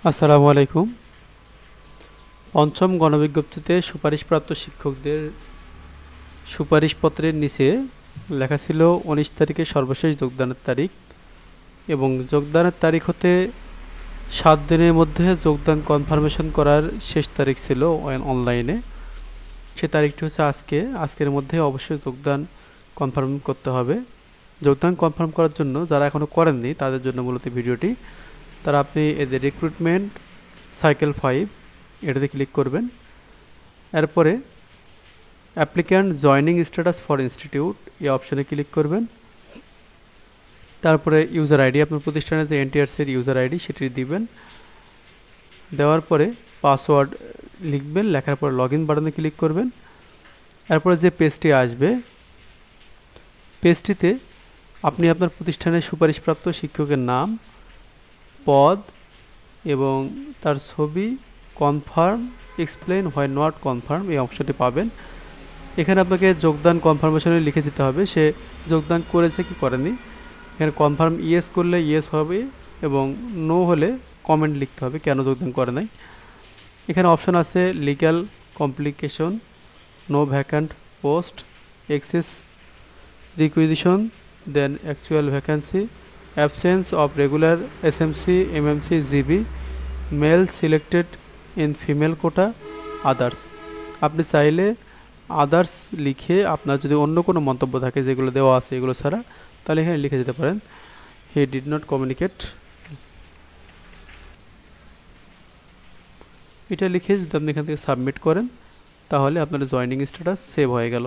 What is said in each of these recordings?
আসসালামু আলাইকুম। পঞ্চম গণবিজ্ঞপ্তিতে সুপারিশপ্রাপ্ত শিক্ষকদের সুপারিশপত্রের নিচে লেখা ছিল 19 তারিখে সর্বশেষ যোগদানের তারিখ এবং যোগদানের তারিখ হতে 7 দিনের মধ্যে যোগদান কনফার্মেশন করার শেষ তারিখ ছিল অনলাইনে। সে তারিখটি হচ্ছে আজকের মধ্যে অবশ্যই যোগদান কনফার্ম করতে হবে। যোগদান কনফার্ম করার জন্য যারা এখনও করেননি তাদের জন্য মূলত ভিডিওটি। তারা আপনি এদের রিক্রুটমেন্ট সাইকেল 5 এটাতে ক্লিক করবেন। এরপরে applicant joining status for institute এই অপশনে ক্লিক করবেন। তারপরে ইউজার আইডি, আপনার প্রতিষ্ঠানের যে এনটিআরসির ইউজার আইডি সেটি দিবেন। দেওয়ার পরে পাসওয়ার্ড লিখবেন, লেখার পর লগ ইন বাটনে ক্লিক করবেন। এরপরে যে পেজটি আসবে, পেজটিতে আপনি আপনার প্রতিষ্ঠানের সুপারিশপ্রাপ্ত শিক্ষকের নাম, পদ এবং তার ছবি, confirm, explain why not confirm এই অপশনটি পাবেন। এখানে আপনাকে যোগদান কনফার্মেশনে লিখে দিতে হবে সে যোগদান করেছে কি করেনি। এখানে কনফার্ম ইয়েস করলে ইয়েস হবে এবং নো হলে কমেন্ট লিখতে হবে কেন যোগদান করে নাই। এখানে অপশন আছে legal complication, no vacant post, excess requisition, then actual vacancy, absence of regular SMC, MMC, GB, male selected in female quota, others. আপনি চাইলে আদার্স লিখে আপনার যদি অন্য কোনো মন্তব্য থাকে যেগুলো দেওয়া আছে এগুলো ছাড়া, তাহলে এখানে লিখে দিতে পারেন হি ডিড নট কমিউনিকেট। এটা লিখে যদি আপনি এখান থেকে সাবমিট করেন তাহলে আপনার জয়নিং স্ট্যাটাস সেভ হয়ে গেল।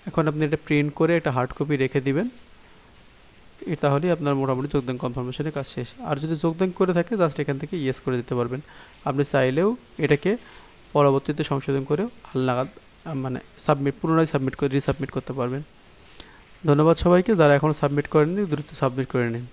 এখন আপনি এটা প্রিন্ট করে একটা হার্ড কপি রেখে দিবেন। তাহলেই আপনার মোটামুটি যোগদান কনফার্মেশনের কাজ শেষ। আর যদি যোগদান করে থাকে জাস্ট এখান থেকে ইয়েস করে দিতে পারবেন। আপনি চাইলেও এটাকে পরবর্তীতে সংশোধন করেও হালনাগাদ পুনরায় সাবমিট করে রিসাবমিট করতে পারবেন। ধন্যবাদ সবাইকে, যারা এখনও সাবমিট করেননি দ্রুত সাবমিট করে নিন।